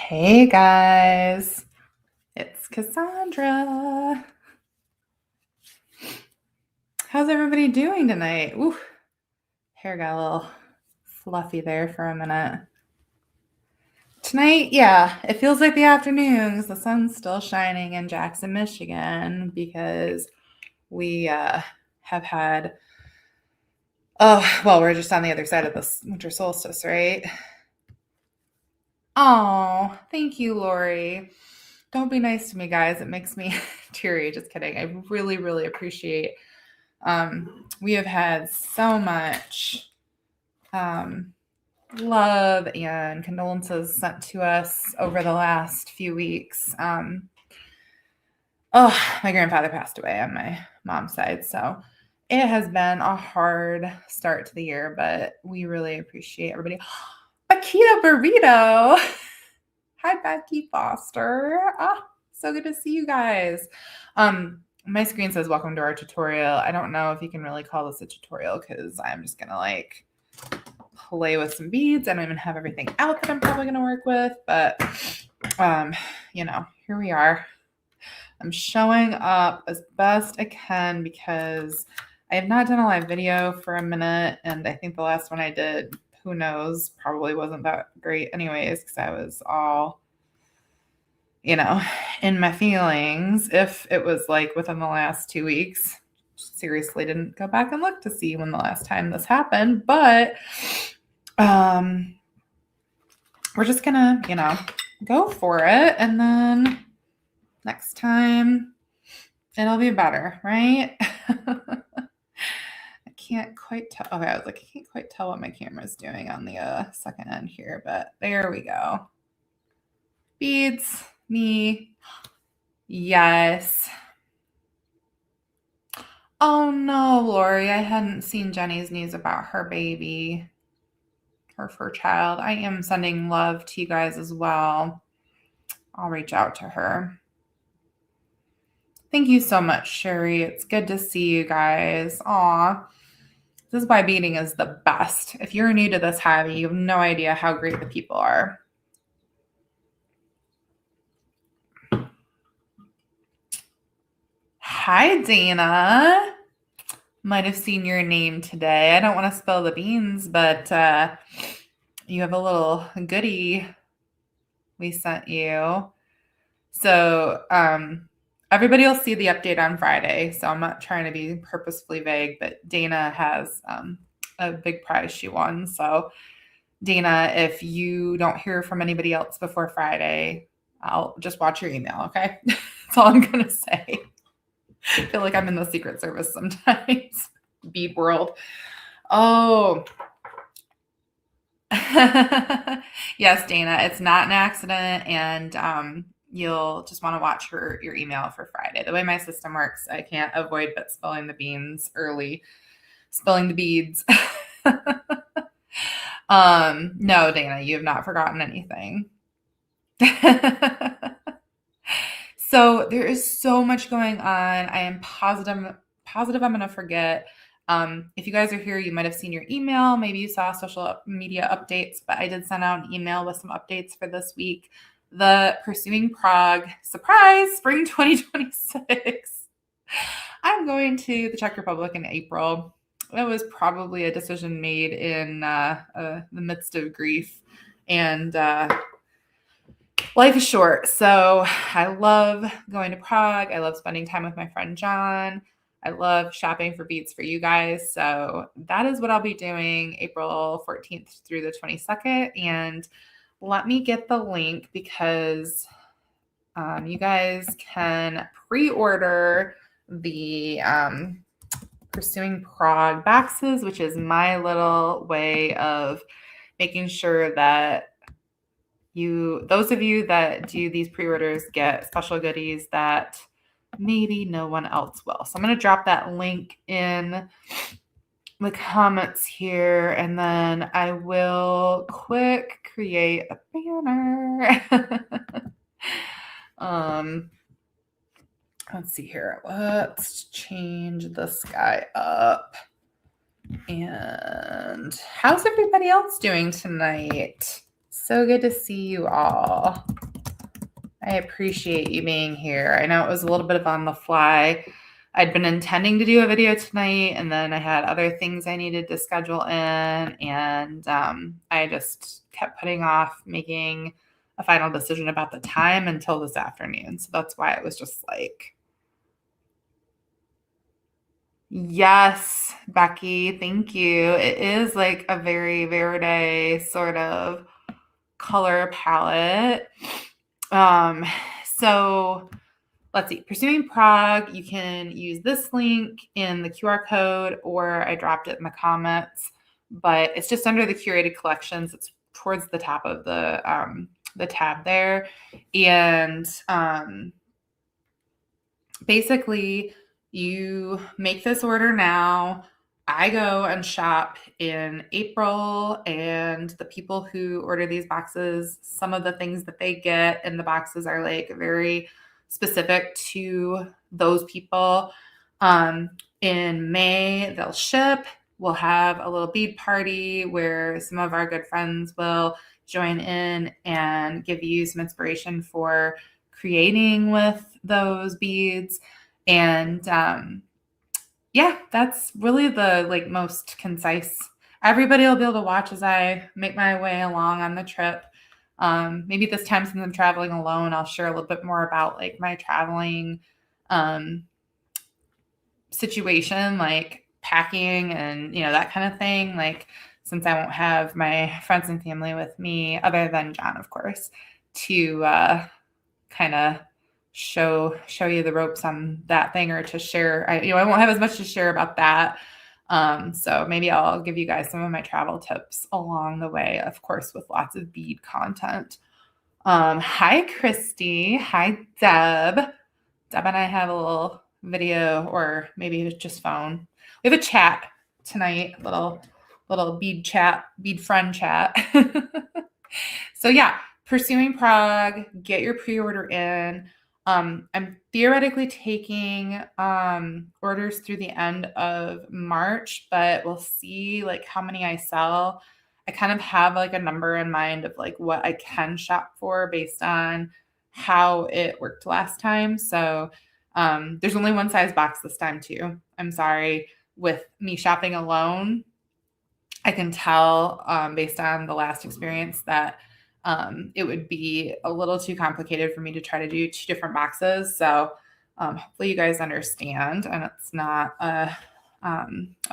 Hey guys, it's Cassandra. How's everybody doing tonight? Ooh, hair got a little fluffy there for a minute. Tonight, yeah, it feels like the afternoons. The sun's still shining in Jackson, Michigan because we have had, we're just on the other side of this winter solstice, right? Oh, thank you, Lori. Don't be nice to me, guys. It makes me teary. Just kidding. I really, really appreciate. We have had so much love and condolences sent to us over the last few weeks. My grandfather passed away on my mom's side, so it has been a hard start to the year, but we really appreciate everybody. Akita Burrito. Hi, Becky Foster. So good to see you guys. My screen says welcome to our tutorial. I don't know if you can really call this a tutorial because I'm just going to like play with some beads. I don't even have everything out that I'm probably going to work with, but here we are. I'm showing up as best I can because I have not done a live video for a minute, and I think the last one I did, who knows, probably wasn't that great anyways because I was all in my feelings. If it was like within the last 2 weeks, seriously didn't go back and look to see when the last time this happened, but we're just gonna, go for it. And then next time it'll be better, right? I can't quite tell. Okay, I was like, I can't quite tell what my camera's doing on the second end here, but there we go. Beads. Me. Yes. Oh no, Lori, I hadn't seen Jenny's news about her baby, her fur child. I am sending love to you guys as well. I'll reach out to her. Thank you so much, Sherry. It's good to see you guys. Aw. This is why beading is the best. If you're new to this hobby, you have no idea how great the people are. Hi, Dana. Might have seen your name today. I don't want to spill the beans, but you have a little goodie we sent you. So everybody will see the update on Friday. So I'm not trying to be purposefully vague, but Dana has a big prize she won. So Dana, if you don't hear from anybody else before Friday, I'll just watch your email, okay? That's all I'm going to say. I feel like I'm in the Secret Service sometimes. Bead world. Oh. Yes, Dana, it's not an accident, and you'll just want to watch your email for Friday. The way my system works, I can't avoid but spilling the beans early, spilling the beads. No, Dana, you have not forgotten anything. So there is so much going on. I am positive I'm going to forget. If you guys are here, you might have seen your email. Maybe you saw social media updates, but I did send out an email with some updates for this week. The Pursuing Prague surprise spring 2026. I'm going to the Czech Republic in April. It was probably a decision made in the midst of grief, and life is short. So I love going to Prague. I love spending time with my friend John. I love shopping for beads for you guys. So that is what I'll be doing April 14th through the 22nd. And let me get the link because you guys can pre-order the Pursuing Prague boxes, which is my little way of making sure that those of you that do these pre-orders get special goodies that maybe no one else will. So I'm going to drop that link in the comments here, and then I will quick create a banner. Let's see here. Let's change this guy up. And how's everybody else doing tonight? So good to see you all. I appreciate you being here. I know it was a little bit of on the fly. I'd been intending to do a video tonight, and then I had other things I needed to schedule in, and I just kept putting off making a final decision about the time until this afternoon. So that's why it was just like, yes, Becky, thank you. It is like a very Verde sort of color palette. So let's see, Pursuing Prague, you can use this link in the QR code, or I dropped it in the comments, but it's just under the curated collections. It's towards the top of the tab there. And basically you make this order now. I go and shop in April, and the people who order these boxes, some of the things that they get in the boxes are like very specific to those people. In May, they'll ship. We'll have a little bead party where some of our good friends will join in and give you some inspiration for creating with those beads. And yeah, that's really the like most concise. Everybody will be able to watch as I make my way along on the trip. Maybe this time, since I'm traveling alone, I'll share a little bit more about like my traveling situation, like packing and, you know, that kind of thing. Like, since I won't have my friends and family with me, other than John, of course, to kind of show you the ropes on that thing, or to share. I won't have as much to share about that. So maybe I'll give you guys some of my travel tips along the way, of course, with lots of bead content. Hi, Christy. Hi, Deb. Deb and I have a little video, or maybe it's just phone. We have a chat tonight, little bead chat, bead friend chat. So yeah, Pursuing Prague, get your pre-order in. I'm theoretically taking orders through the end of March, but we'll see like how many I sell. I kind of have like a number in mind of like what I can shop for based on how it worked last time. So there's only one size box this time too. I'm sorry. With me shopping alone, I can tell based on the last experience that it would be a little too complicated for me to try to do 2 different boxes. So hopefully you guys understand, and it's not a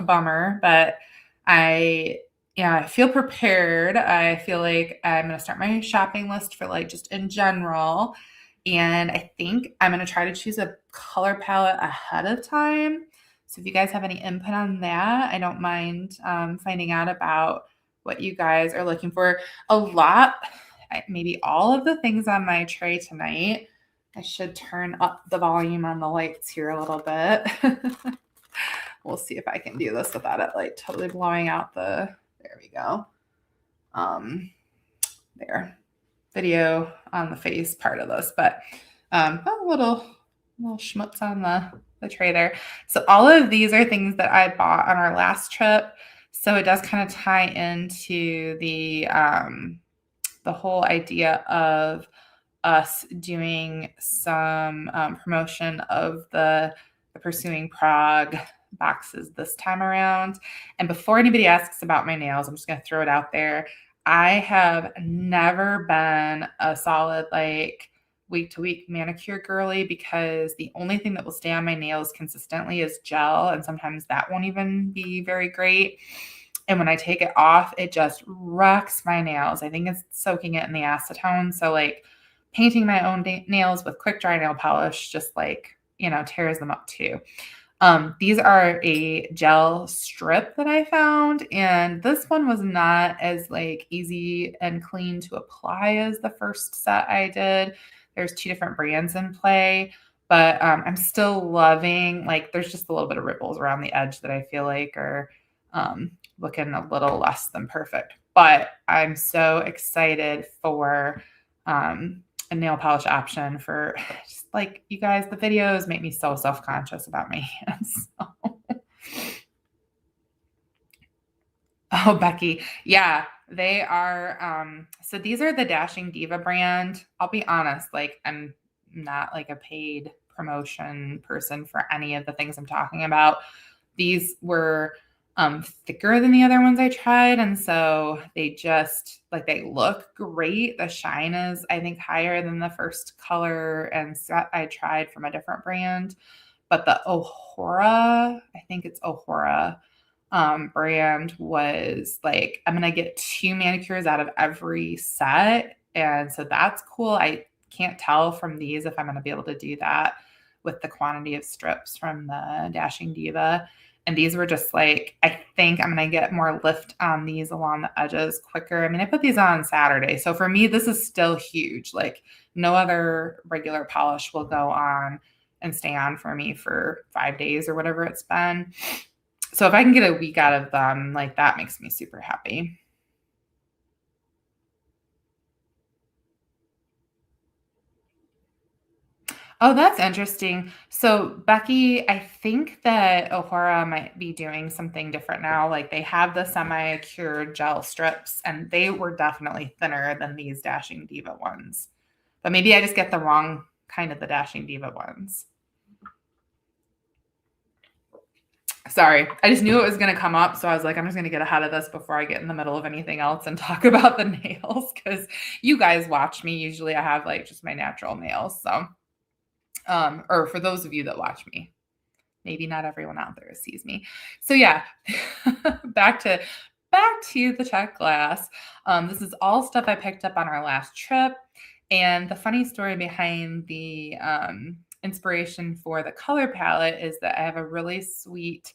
bummer, but I feel prepared. I feel like I'm going to start my shopping list for like just in general. And I think I'm going to try to choose a color palette ahead of time. So if you guys have any input on that, I don't mind finding out about what you guys are looking for. A lot, maybe all of the things on my tray tonight. I should turn up the volume on the lights here a little bit. We'll see if I can do this without it like totally blowing out there we go. There. Video on the face part of this, but a little schmutz on the tray there. So all of these are things that I bought on our last trip. So it does kind of tie into the whole idea of us doing some promotion of the Pursuing Prague boxes this time around. And before anybody asks about my nails, I'm just going to throw it out there. I have never been a solid like week to week manicure girly, because the only thing that will stay on my nails consistently is gel, and sometimes that won't even be very great. And when I take it off, it just wrecks my nails. I think it's soaking it in the acetone. So like painting my own nails with quick dry nail polish just like, tears them up too. These are a gel strip that I found, and this one was not as like easy and clean to apply as the first set I did. There's 2 different brands in play, but I'm still loving, like, there's just a little bit of ripples around the edge that I feel like are looking a little less than perfect. But I'm so excited for a nail polish option for just like, you guys, the videos make me so self-conscious about my hands. Oh, Becky. Yeah. they are, so these are the Dashing Diva brand. I'll be honest, like I'm not like a paid promotion person for any of the things I'm talking about. These were thicker than the other ones I tried. And so they just like, they look great. The shine is, I think, higher than the first color and set I tried from a different brand. But the Ohora, I think it's Ohora brand was like, I'm going to get 2 manicures out of every set. And so that's cool. I can't tell from these if I'm going to be able to do that with the quantity of strips from the Dashing Diva. And these were just like, I think I'm going to get more lift on these along the edges quicker. I mean, I put these on Saturday. So for me, this is still huge. Like no other regular polish will go on and stay on for me for 5 days or whatever it's been. So if I can get a week out of them, like that makes me super happy. Oh, that's interesting. So Becky, I think that Ohora might be doing something different now. Like they have the semi-cured gel strips and they were definitely thinner than these Dashing Diva ones. But maybe I just get the wrong kind of the Dashing Diva ones. Sorry, I just knew it was going to come up. So I was like, I'm just going to get ahead of this before I get in the middle of anything else and talk about the nails because you guys watch me. Usually I have like just my natural nails. So, or for those of you that watch me, maybe not everyone out there sees me. So yeah, back to the Czech glass. This is all stuff I picked up on our last trip. And the funny story behind the inspiration for the color palette is that I have a really sweet,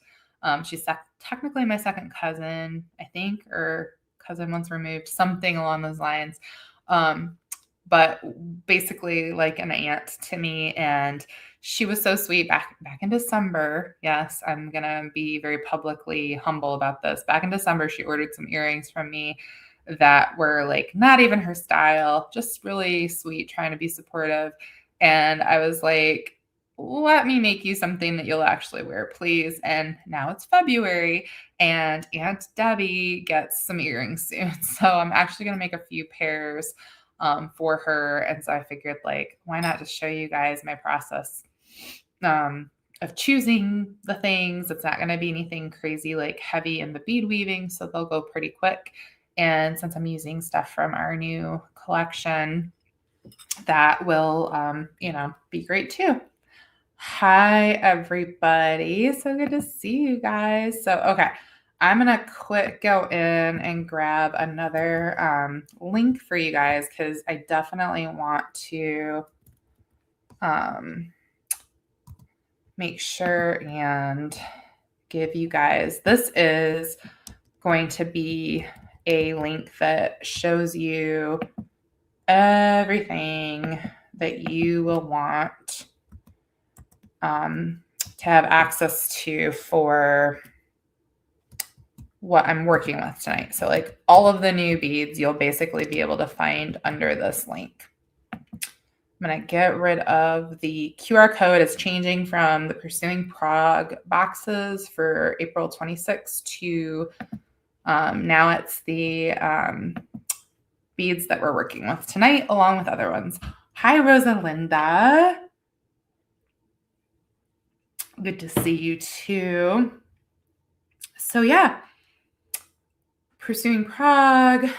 she's technically my second cousin, I think, or cousin once removed, something along those lines. But basically like an aunt to me. And she was so sweet back in December. Yes, I'm going to be very publicly humble about this. Back in December, she ordered some earrings from me that were like not even her style, just really sweet, trying to be supportive. And I was like, let me make you something that you'll actually wear, please. And now it's February and Aunt Debbie gets some earrings soon. So I'm actually going to make a few pairs for her. And so I figured like, why not just show you guys my process of choosing the things. It's not going to be anything crazy, like heavy in the bead weaving. So they'll go pretty quick. And since I'm using stuff from our new collection, that will, be great too. Hi, everybody. So good to see you guys. So, okay. I'm going to go in and grab another link for you guys because I definitely want to make sure and give you guys, this is going to be a link that shows you everything that you will want to have access to for what I'm working with tonight. So like all of the new beads, you'll basically be able to find under this link. I'm going to get rid of the QR code. It's changing from the Pursuing Prague boxes for April 26th to now it's the beads that we're working with tonight, along with other ones. Hi, Rosalinda. Good to see you too. So yeah, Pursuing Prague,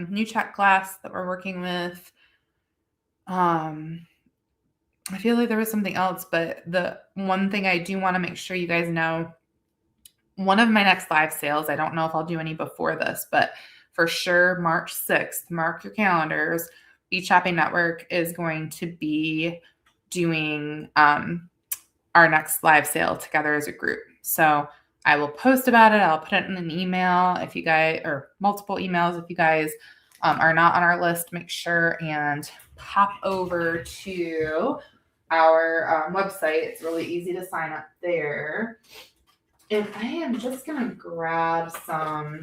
new Czech glass that we're working with. I feel like there was something else, but the one thing I do want to make sure you guys know, one of my next live sales, I don't know if I'll do any before this, but for sure, March 6th, mark your calendars. Bead Shopping Network is going to be doing our next live sale together as a group. So I will post about it. I'll put it in an email if you guys, or multiple emails if you guys are not on our list. Make sure and pop over to our website. It's really easy to sign up there. And I am just going to grab some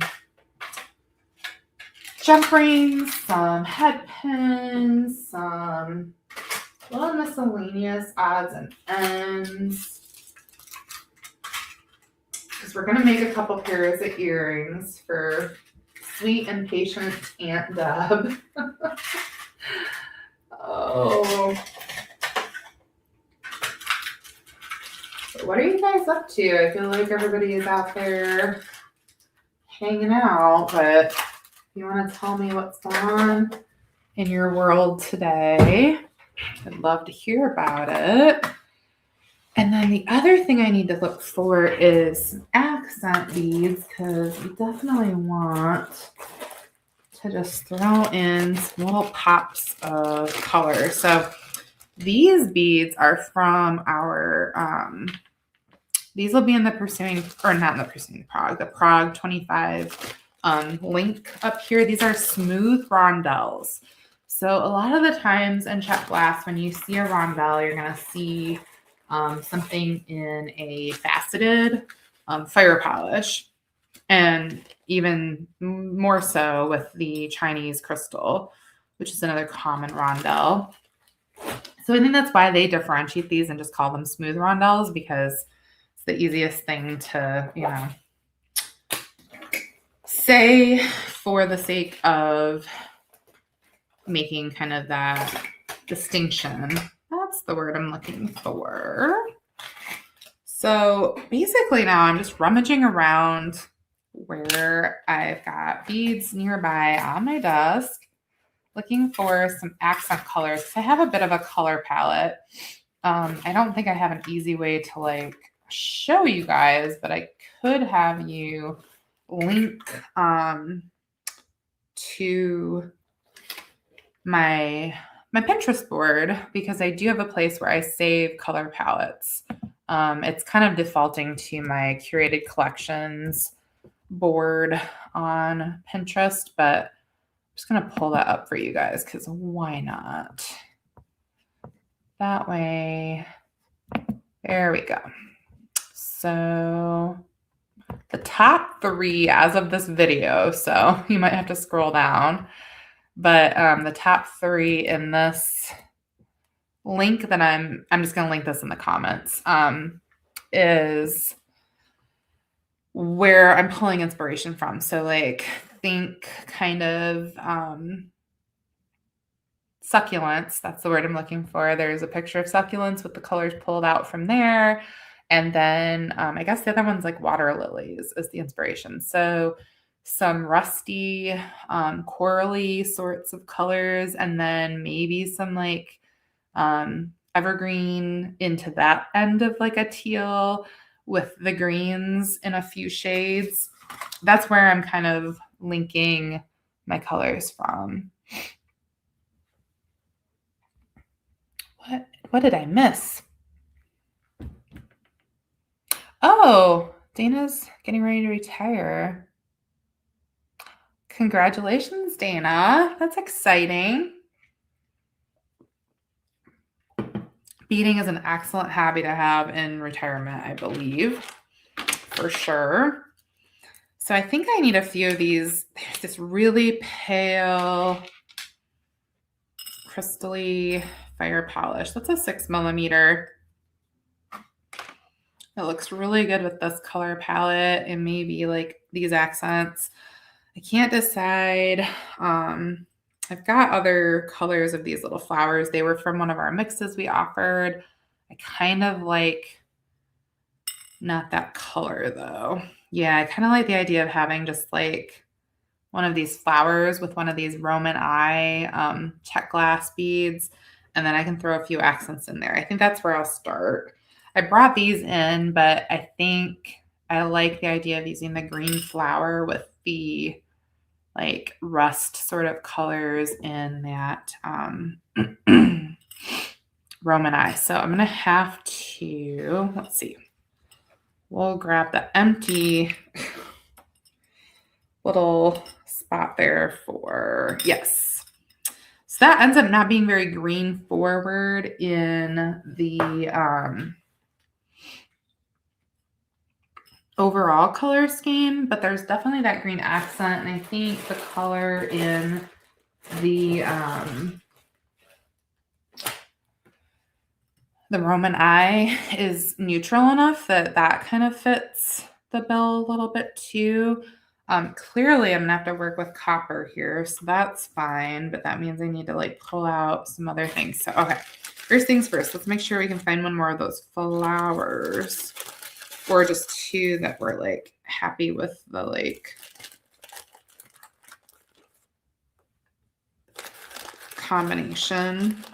jump rings, some head pins, some little miscellaneous odds and ends. Because we're going to make a couple pairs of earrings for sweet and patient Aunt Deb. Oh. What are you guys up to? I feel like everybody is out there hanging out, but if you want to tell me what's going on in your world today, I'd love to hear about it. And then the other thing I need to look for is accent beads, because we definitely want to just throw in some little pops of color. So these beads are from our, these will be in the Pursuing, or not in the Pursuing Prague, the Prague 25 link up here. These are smooth rondelles. So a lot of the times in Czech glass, when you see a rondelle, you're going to see something in a faceted fire polish, and even more so with the Chinese crystal, which is another common rondelle. So I think that's why they differentiate these and just call them smooth rondelles, because it's the easiest thing to, you know, say for the sake of making kind of that distinction. That's the word I'm looking for. So basically now I'm just rummaging around where I've got beads nearby on my desk, looking for some accent colors. I have a bit of a color palette. I don't think I have an easy way to like show you guys, but I could have you link to my Pinterest board, because I do have a place where I save color palettes. It's kind of defaulting to my curated collections board on Pinterest, but I'm just going to pull that up for you guys, because why not? That way, there we go. So the top 3 as of this video, so you might have to scroll down, but the top 3 in this link that I'm just going to link this in the comments, is where I'm pulling inspiration from. So like think kind of succulents. That's the word I'm looking for. There's a picture of succulents with the colors pulled out from there. And then I guess the other one's like water lilies is the inspiration. So some rusty, corally sorts of colors, and then maybe some like evergreen into that end of like a teal with the greens in a few shades. That's where I'm kind of linking my colors from. What did I miss? Oh, Dana's getting ready to retire. Congratulations, Dana. That's exciting. Beading is an excellent hobby to have in retirement, I believe, for sure. So I think I need a few of these. There's this really pale, crystally fire polish. That's a 6mm. It looks really good with this color palette and maybe like these accents. I can't decide. I've got other colors of these little flowers. They were from one of our mixes we offered. I kind of like, not that color though. Yeah, I kind of like the idea of having just like one of these flowers with one of these Roman eye Czech glass beads. And then I can throw a few accents in there. I think that's where I'll start. I brought these in, but I think I like the idea of using the green flower with the like rust sort of colors in that Roman eye. So I'm going to have to, let's see. We'll grab the empty little spot there for, yes. So that ends up not being very green forward in the overall color scheme, but there's definitely that green accent. And I think the color in the Roman eye is neutral enough that that kind of fits the bill a little bit too. Clearly I'm gonna have to work with copper here, so that's fine, but that means I need to like pull out some other things. So, okay, first things first, let's make sure we can find one more of those flowers, or just two that we're like happy with the like combination.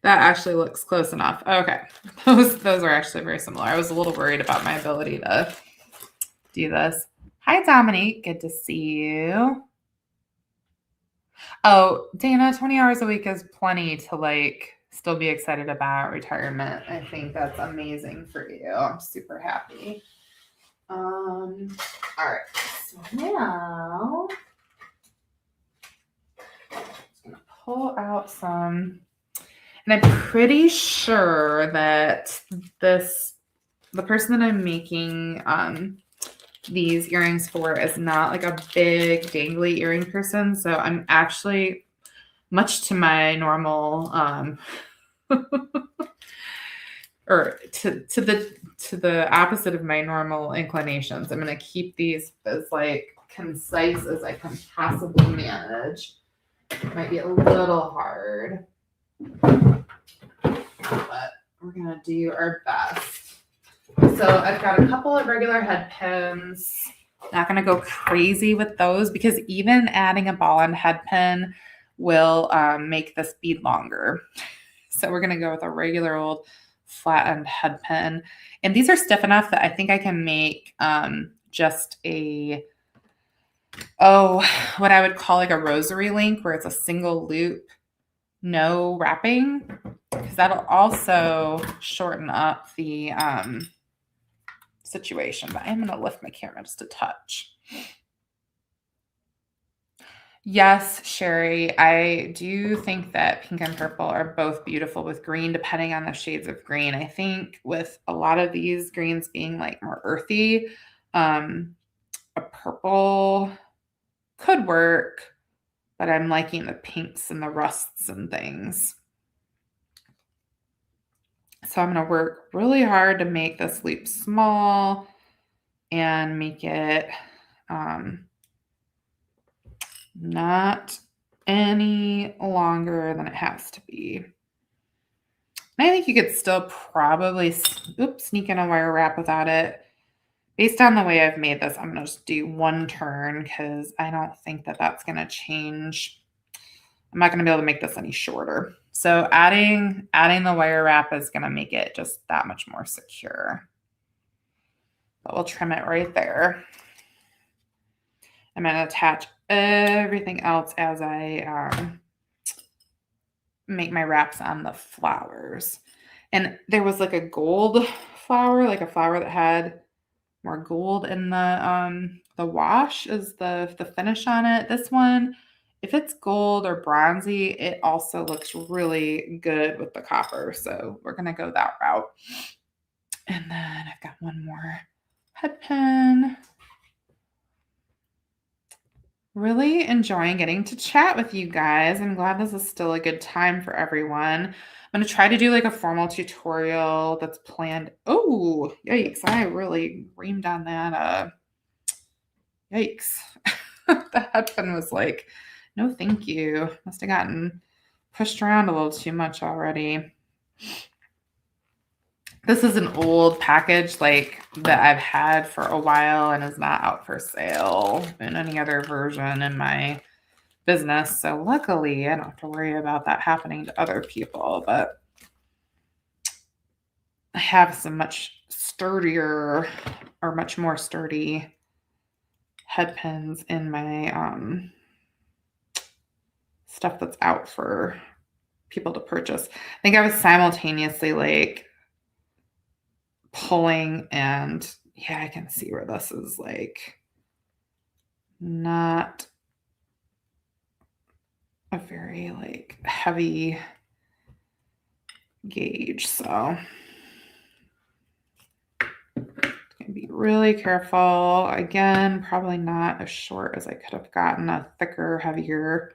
That actually looks close enough. Okay, those are actually very similar. I was a little worried about my ability to do this. Hi, Dominique. Good to see you. Oh, Dana, 20 hours a week is plenty to like still be excited about retirement. I think that's amazing for you. I'm super happy. All right. So now I'm gonna pull out some, and I'm pretty sure that the person that I'm making these earrings for is not like a big dangly earring person. So I'm actually, much to my normal or to the opposite of my normal inclinations, I'm going to keep these as like concise as I can possibly manage. It might be a little hard, but we're going to do our best. So I've got a couple of regular head pins. Not going to go crazy with those because even adding a ball and head pin will make this bead longer. So we're going to go with a regular old flat end head pin. And these are stiff enough that I think I can make just a, what I would call like a rosary link where it's a single loop, no wrapping, because that'll also shorten up the situation. But I'm going to lift my camera just a touch. Yes, Sherry, I do think that pink and purple are both beautiful with green, depending on the shades of green. I think with a lot of these greens being like more earthy, a purple could work, but I'm liking the pinks and the rusts and things. So I'm going to work really hard to make this loop small and make it not any longer than it has to be. And I think you could still probably sneak in a wire wrap without it. Based on the way I've made this, I'm going to just do one turn because I don't think that that's going to change. I'm not going to be able to make this any shorter. So adding the wire wrap is going to make it just that much more secure. But we'll trim it right there. I'm going to attach everything else as I make my wraps on the flowers. And there was like a gold flower, like a flower that had more gold in the wash is the finish on it. This one, if it's gold or bronzy, it also looks really good with the copper. So we're going to go that route. And then I've got one more head pin. Really enjoying getting to chat with you guys. I'm glad this is still a good time for everyone. I'm going to try to do like a formal tutorial that's planned. Oh, yikes. I really reamed on that. Yikes. The headphone was like, no, thank you. Must have gotten pushed around a little too much already. This is an old package like that I've had for a while and is not out for sale in any other version in my business. So luckily I don't have to worry about that happening to other people, but I have some much sturdier or much more sturdy head pins in my stuff that's out for people to purchase. I think I was simultaneously like pulling, and yeah, I can see where this is like not a very like heavy gauge. So gonna be really careful. Again, probably not as short as I could have gotten a thicker, heavier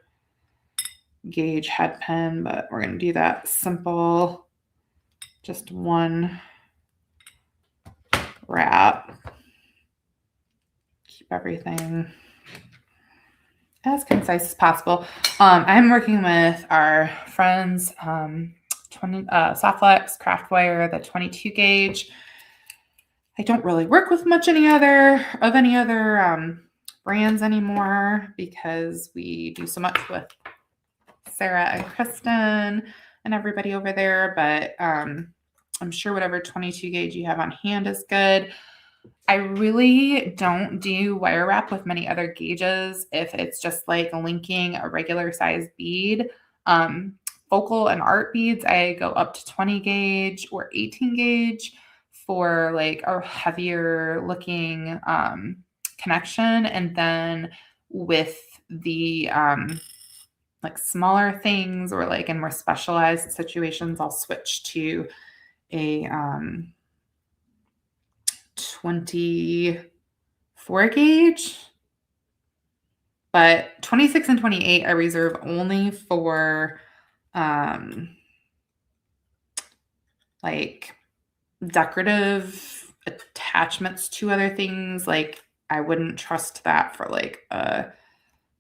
gauge head pin, but we're gonna do that simple, just one wrap. Keep everything as concise as possible. I'm working with our friends, Softflex Craft Wire, the 22 gauge. I don't really work with any other brands anymore because we do so much with Sarah and Kristen and everybody over there. But I'm sure whatever 22 gauge you have on hand is good. I really don't do wire wrap with many other gauges if it's just like linking a regular size bead. Focal and art beads, I go up to 20 gauge or 18 gauge for like a heavier looking connection. And then with the like smaller things or like in more specialized situations, I'll switch to a 24 gauge. But 26 and 28 I reserve only for like decorative attachments to other things. Like I wouldn't trust that for like a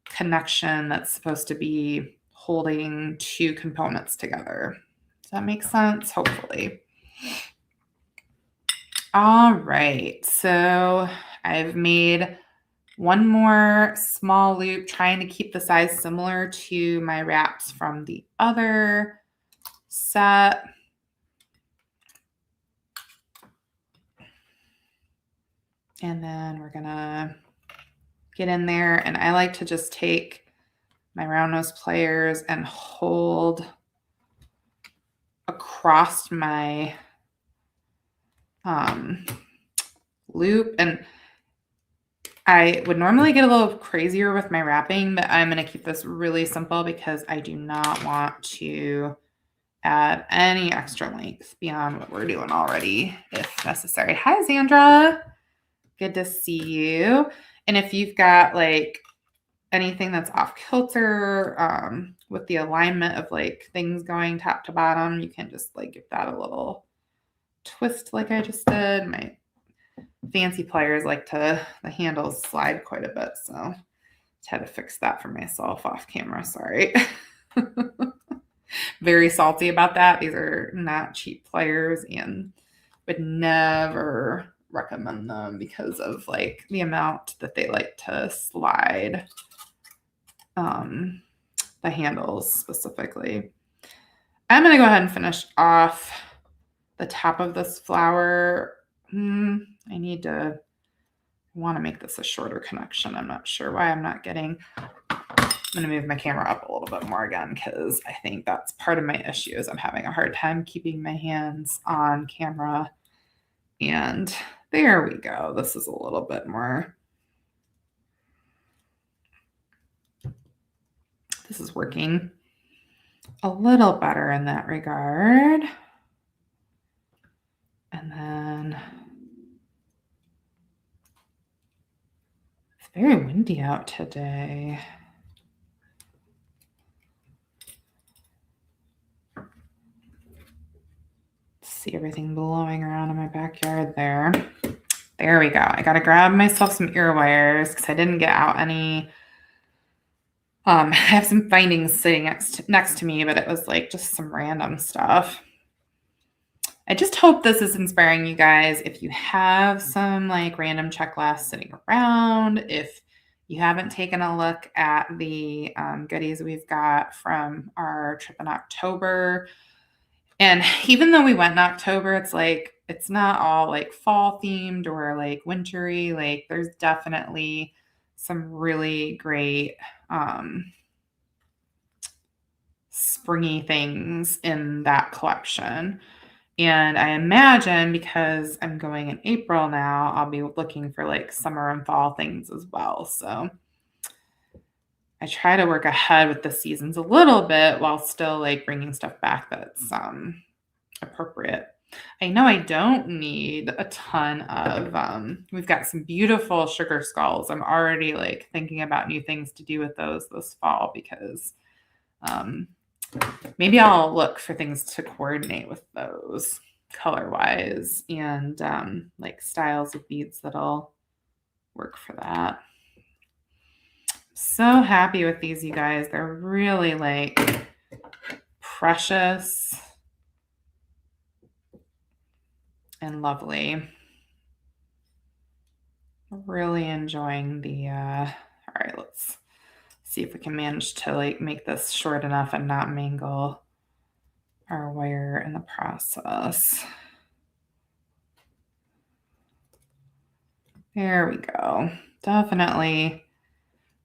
connection that's supposed to be holding two components together. Does that make sense? Hopefully. All right, so I've made one more small loop, trying to keep the size similar to my wraps from the other set. And then we're gonna get in there, and I like to just take my round nose pliers and hold across my loop. And I would normally get a little crazier with my wrapping, but I'm going to keep this really simple because I do not want to add any extra length beyond what we're doing already if necessary. Hi, Sandra. Good to see you. And if you've got like anything that's off kilter with the alignment of like things going top to bottom, you can just like give that a little twist like I just did. My fancy pliers like the handles slide quite a bit, so just had to fix that for myself off camera. Sorry. Very salty about that. These are not cheap pliers and would never recommend them because of like the amount that they like to slide the handles specifically. I'm going to go ahead and finish off the top of this flower. I want to make this a shorter connection. I'm not sure why I'm not getting. I'm going to move my camera up a little bit more again because I think that's part of my issue is I'm having a hard time keeping my hands on camera. And there we go. This is a little bit more. This is working a little better in that regard. And then it's very windy out today. See everything blowing around in my backyard there. There we go. I got to grab myself some ear wires because I didn't get out any. I have some findings sitting next to me, but it was like just some random stuff. I just hope this is inspiring you guys. If you have some like random checklists sitting around, if you haven't taken a look at the goodies we've got from our trip in October. And even though we went in October, it's like, it's not all like fall themed or like wintry. Like there's definitely some really great springy things in that collection. And I imagine because I'm going in April now, I'll be looking for like summer and fall things as well. So I try to work ahead with the seasons a little bit while still like bringing stuff back that's appropriate. I know I don't need a ton of, we've got some beautiful sugar skulls. I'm already like thinking about new things to do with those this fall because maybe I'll look for things to coordinate with those. color-wise and like styles of beads that'll work for that. So happy with these, you guys. They're really like precious and lovely. Really enjoying the all right, let's see if we can manage to like make this short enough and not mangle our wire in the process. There we go. Definitely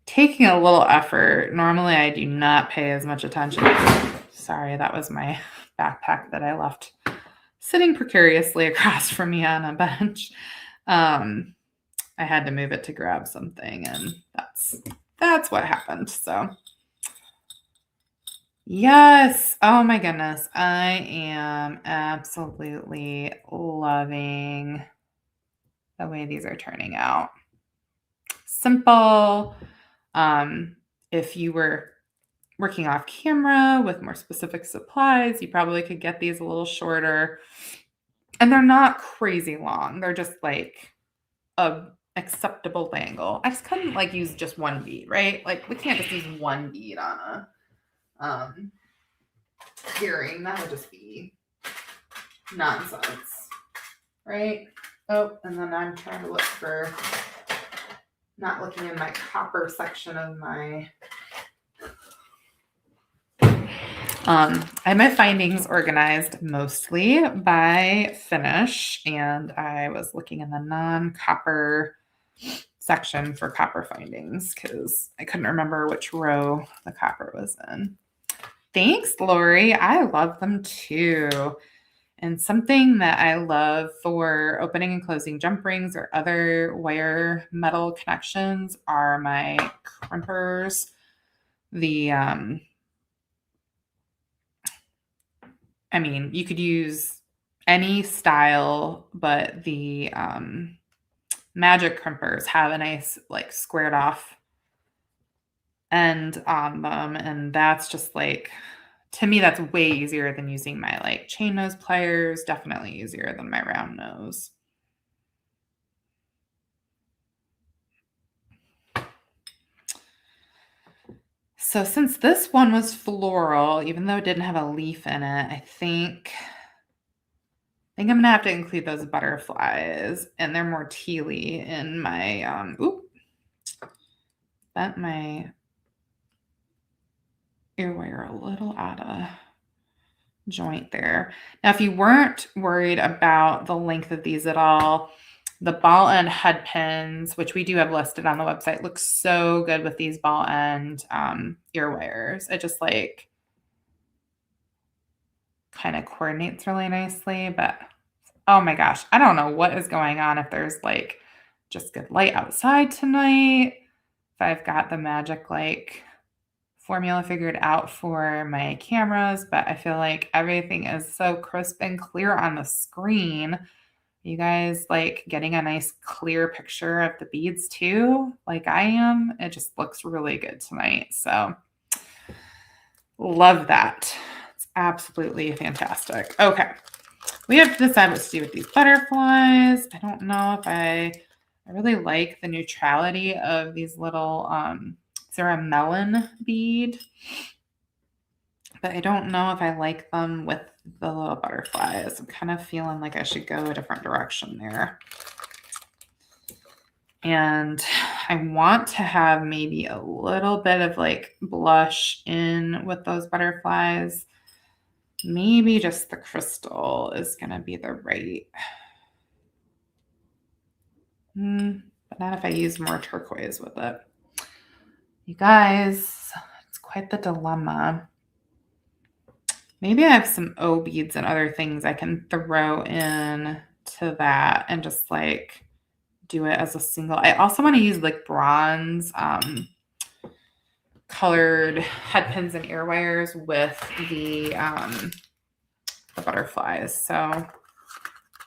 taking a little effort. Normally I do not pay as much attention. Sorry, that was my backpack that I left sitting precariously across from me on a bench. I had to move it to grab something, and that's what happened. So yes. Oh my goodness. I am absolutely loving the way these are turning out. Simple. If you were working off camera with more specific supplies, you probably could get these a little shorter. And they're not crazy long. They're just like a acceptable angle. I just couldn't like use just one bead, right? Like we can't just use one bead on a earring. That would just be nonsense, right? Oh, and then I'm trying to look for, not looking in my copper section of my I have my findings organized mostly by finish, and I was looking in the non-copper section for copper findings because I couldn't remember which row the copper was in. Thanks, Lori. I love them too. And something that I love for opening and closing jump rings or other wire metal connections are my crimpers. I mean, you could use any style, but the magic crimpers have a nice like squared off end on them. And that's just like, to me, that's way easier than using my like chain nose pliers. Definitely easier than my round nose. So since this one was floral, even though it didn't have a leaf in it, I think I'm gonna have to include those butterflies, and they're more tealy in my bent my ear wire a little out of joint there. Now, if you weren't worried about the length of these at all, the ball end head pins, which we do have listed on the website, look so good with these ball end ear wires. It just like kind of coordinates really nicely, but oh my gosh, I don't know what is going on, if there's like just good light outside tonight, if I've got the magic like formula figured out for my cameras, but I feel like everything is so crisp and clear on the screen. You guys like getting a nice clear picture of the beads too, like I am? It just looks really good tonight. So love that. It's absolutely fantastic. Okay. We have to decide what to do with these butterflies. I don't know if I really like the neutrality of these little, is there a melon bead? But I don't know if I like them with the little butterflies. I'm kind of feeling like I should go a different direction there. And I want to have maybe a little bit of like blush in with those butterflies. Maybe just the crystal is going to be the right. But not if I use more turquoise with it. You guys, it's quite the dilemma. Maybe I have some O beads and other things I can throw in to that and just like do it as a single. I also want to use like bronze colored head pins and ear wires with the butterflies. So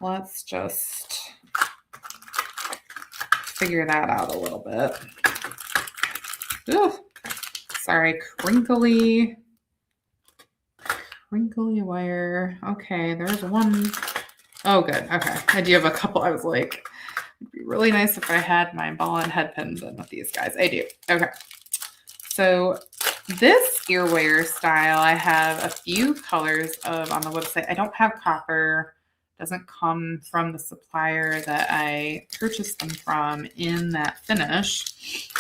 let's just figure that out a little bit. Ooh, sorry, crinkly wire. Okay, there's one Oh, good. Okay. I do have a couple. I was like, it'd be really nice if I had my ball and head pins in with these guys. I do. Okay. So this earwear style, I have a few colors of on the website. I don't have copper. Doesn't come from the supplier that I purchased them from in that finish.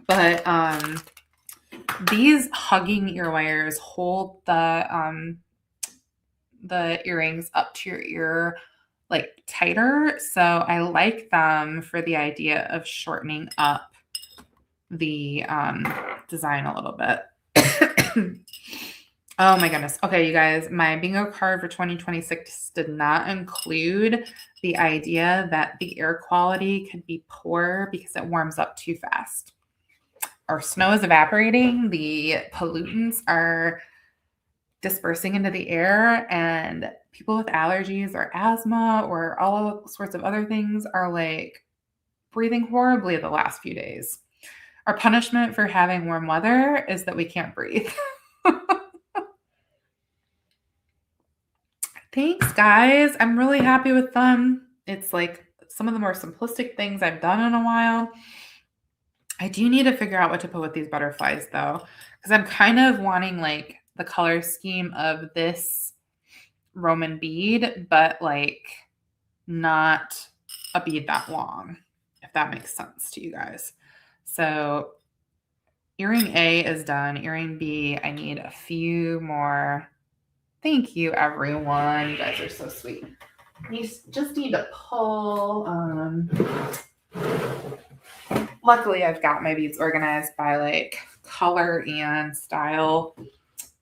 But these hugging earwears hold the earrings up to your ear like tighter. So I like them for the idea of shortening up the design a little bit. Oh my goodness. Okay, you guys, my bingo card for 2026 did not include the idea that the air quality could be poor because it warms up too fast. Our snow is evaporating, the pollutants are dispersing into the air, and people with allergies or asthma or all sorts of other things are like breathing horribly the last few days. Our punishment for having warm weather is that we can't breathe. Thanks, guys. I'm really happy with them. It's like some of the more simplistic things I've done in a while. I do need to figure out what to put with these butterflies, though, because I'm kind of wanting like the color scheme of this Roman bead, but like not a bead that long, if that makes sense to you guys. So earring A is done. Earring B, I need a few more. Thank you, everyone. You guys are so sweet. You just need to pull. Luckily, I've got my beads organized by like color and style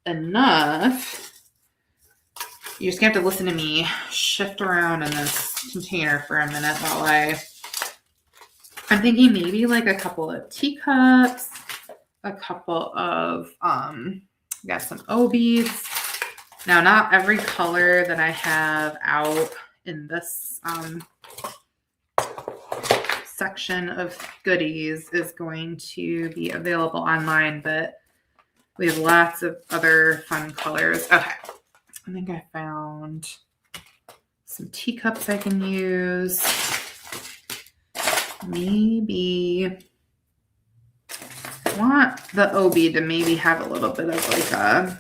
enough. You're just gonna have to listen to me shift around in this container for a minute while I'm thinking maybe like a couple of teacups, a couple of got some O beads. Now, not every color that I have out in this section of goodies is going to be available online, but we have lots of other fun colors. Okay, I think I found some teacups I can use. Maybe I want the O bead to maybe have a little bit of like a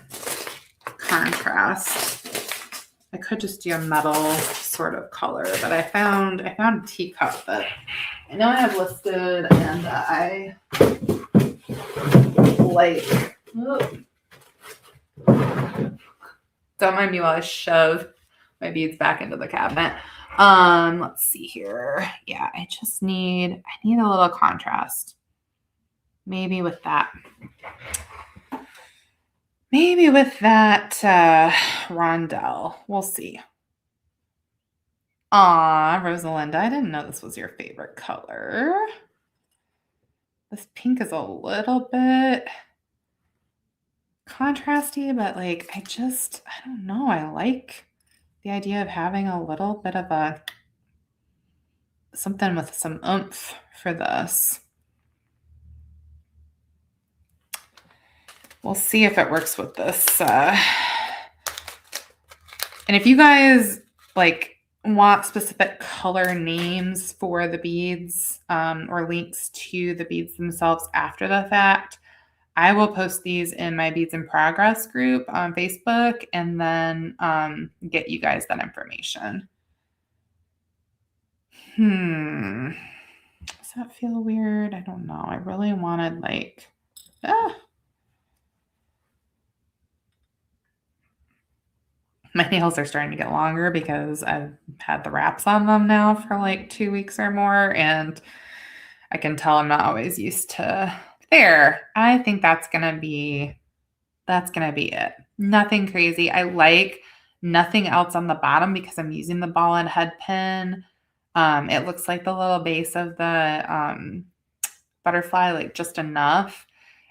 contrast. I could just do a metal sort of color, but I found a teacup that I know I have listed and that I like. Don't mind me while I shove my beads back into the cabinet. Let's see here. Yeah, I need a little contrast. Maybe with that. Maybe with that rondelle. We'll see. Aw, Rosalinda, I didn't know this was your favorite color. This pink is a little bit contrasty, but like I don't know. I like the idea of having a little bit of something with some oomph for this. We'll see if it works with this. And if you guys like want specific color names for the beads or links to the beads themselves after the fact, I will post these in my Beads in Progress group on Facebook and then get you guys that information. Does that feel weird? I don't know. I really wanted like, my nails are starting to get longer because I've had the wraps on them now for like 2 weeks or more, and I can tell I'm not always used to there. I think that's gonna be it. Nothing crazy. I like nothing else on the bottom because I'm using the ball and head pin. It looks like the little base of the butterfly, like just enough.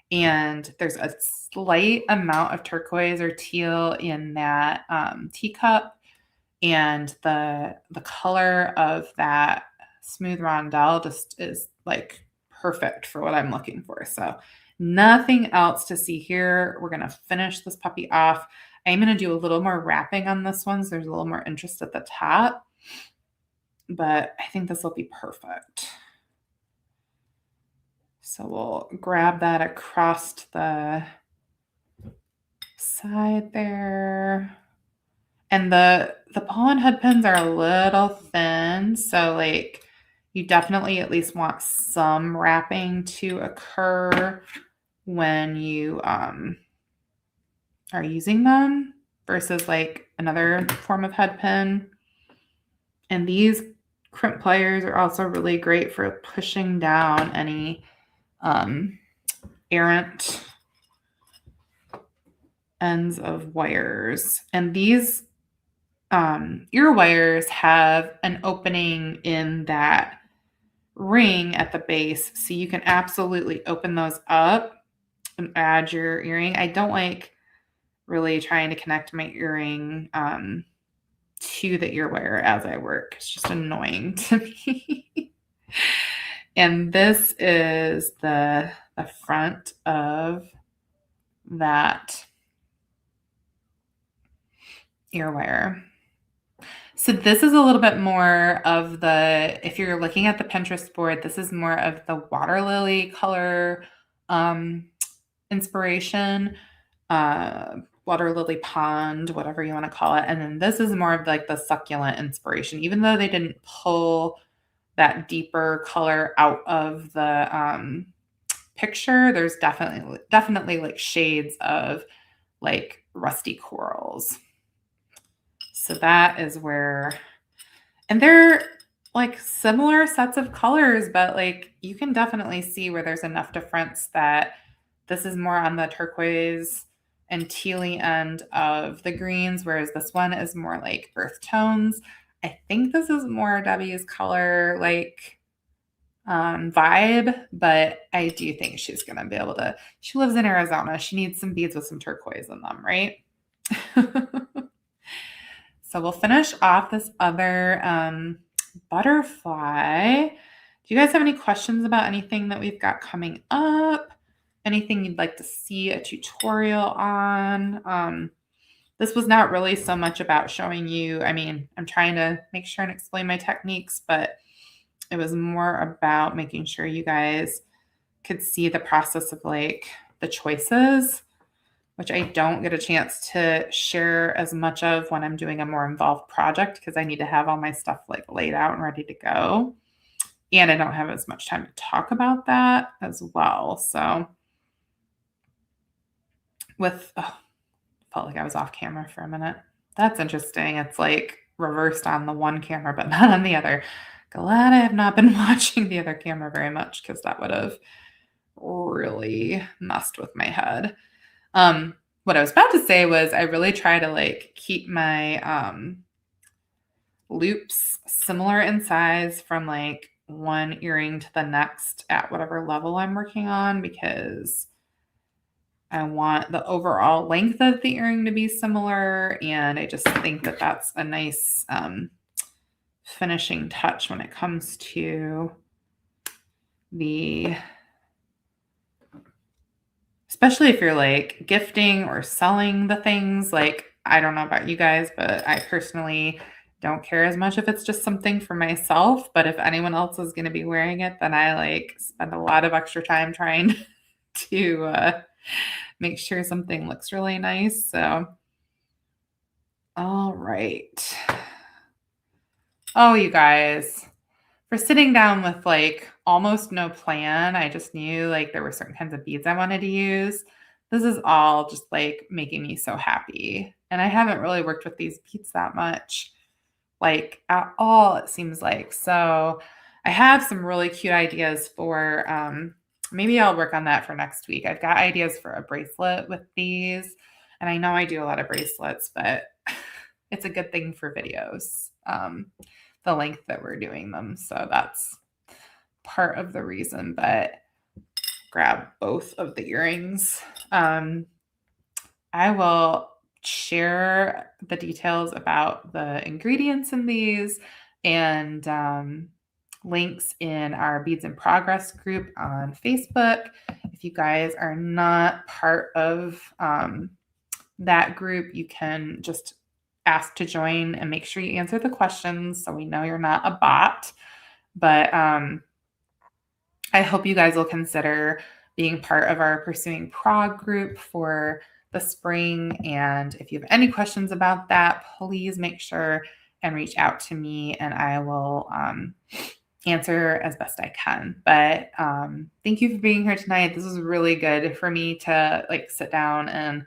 And there's a slight amount of turquoise or teal in that teacup. And the color of that smooth rondelle just is like perfect for what I'm looking for. So nothing else to see here. We're going to finish this puppy off. I'm going to do a little more wrapping on this one, so there's a little more interest at the top, but I think this will be perfect. So we'll grab that across the side there. And the ball and head pins are a little thin, so like you definitely at least want some wrapping to occur when you are using them versus like another form of head pin. And these crimp pliers are also really great for pushing down any errant ends of wires. And these ear wires have an opening in that ring at the base, so you can absolutely open those up and add your earring. I don't like really trying to connect my earring to the ear wire as I work. It's just annoying to me. And this is the front of that ear wire. So this is a little bit more of the, if you're looking at the Pinterest board, this is more of the water lily color inspiration, water lily pond, whatever you want to call it. And then this is more of like the succulent inspiration, even though they didn't pull that deeper color out of the picture. There's definitely like shades of like rusty corals. So that is where, and they're like similar sets of colors, but like you can definitely see where there's enough difference that this is more on the turquoise and tealy end of the greens, whereas this one is more like earth tones. I think this is more Debbie's color like vibe, but I do think she's going to be able to, she lives in Arizona. She needs some beads with some turquoise in them, right? So we'll finish off this other butterfly. Do you guys have any questions about anything that we've got coming up? Anything you'd like to see a tutorial on? This was not really so much about showing you, I mean, I'm trying to make sure and explain my techniques, but it was more about making sure you guys could see the process of like the choices, which I don't get a chance to share as much of when I'm doing a more involved project because I need to have all my stuff like laid out and ready to go. And I don't have as much time to talk about that as well. So felt like I was off camera for a minute. That's interesting. It's like reversed on the one camera, but not on the other. Glad I have not been watching the other camera very much because that would have really messed with my head. What I was about to say was I really try to like keep my loops similar in size from like one earring to the next at whatever level I'm working on, because I want the overall length of the earring to be similar. And I just think that that's a nice finishing touch when it comes to the, especially if you're like gifting or selling the things. Like, I don't know about you guys, but I personally don't care as much if it's just something for myself. But if anyone else is going to be wearing it, then I like spend a lot of extra time trying to make sure something looks really nice. So, all right. Oh, you guys, for sitting down with like almost no plan, I just knew like there were certain kinds of beads I wanted to use. This is all just like making me so happy. And I haven't really worked with these beads that much, like at all, it seems like. So I have some really cute ideas for, maybe I'll work on that for next week. I've got ideas for a bracelet with these. And I know I do a lot of bracelets, but it's a good thing for videos. The length that we're doing them. So that's part of the reason, but grab both of the earrings. I will share the details about the ingredients in these and links in our Beads in Progress group on Facebook. If you guys are not part of that group, you can just ask to join and make sure you answer the questions so we know you're not a bot. But I hope you guys will consider being part of our Pursuing Prog group for the spring. And if you have any questions about that, please make sure and reach out to me, and I will answer as best I can. But thank you for being here tonight. This was really good for me to like sit down and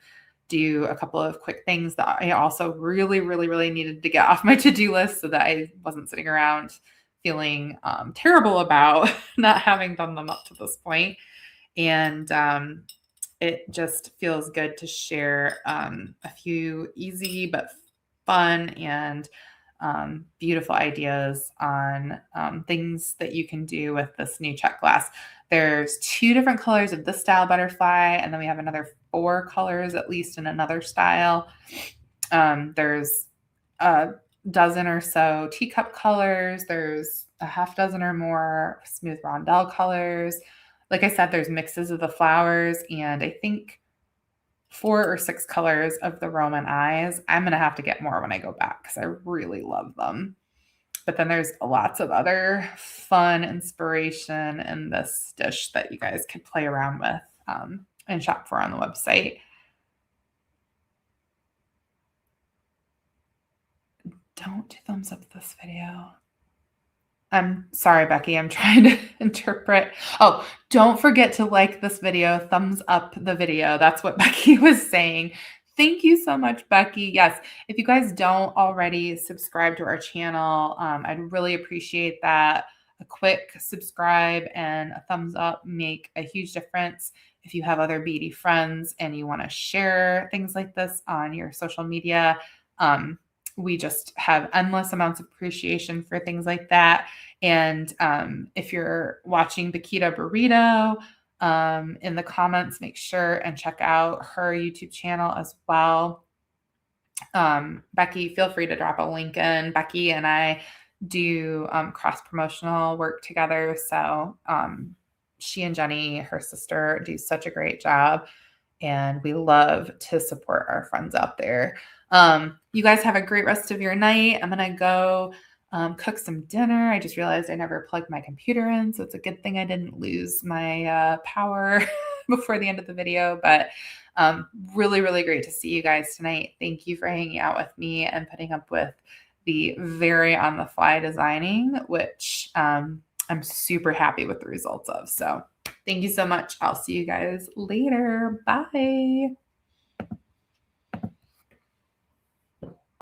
do a couple of quick things that I also really, really, really needed to get off my to-do list so that I wasn't sitting around feeling terrible about not having done them up to this point. And it just feels good to share a few easy but fun and beautiful ideas on things that you can do with this new Czech glass. There's 2 different colors of this style butterfly, and then we have another 4 colors, at least in another style. There's a dozen or so teacup colors. There's a half dozen or more smooth rondelle colors. Like I said, there's mixes of the flowers, and I think 4 or 6 colors of the Roman eyes. I'm going to have to get more when I go back because I really love them. But then there's lots of other fun inspiration in this dish that you guys could play around with and shop for on the website. Don't thumbs up this video. I'm sorry, Becky. I'm trying to interpret. Oh, don't forget to like this video, thumbs up the video. That's what Becky was saying. Thank you so much, Becky. Yes, if you guys don't already subscribe to our channel, I'd really appreciate that. A quick subscribe and a thumbs up make a huge difference. If you have other beady friends and you want to share things like this on your social media, we just have endless amounts of appreciation for things like that. And if you're watching Bakita Burrito, in the comments, make sure and check out her YouTube channel as well. Becky, feel free to drop a link in. Becky and I do cross-promotional work together. So she and Jenny, her sister, do such a great job. And we love to support our friends out there. You guys have a great rest of your night. I'm going to go cook some dinner. I just realized I never plugged my computer in, so it's a good thing I didn't lose my power before the end of the video. But really, really great to see you guys tonight. Thank you for hanging out with me and putting up with the very on-the-fly designing, which I'm super happy with the results of. So thank you so much. I'll see you guys later. Bye.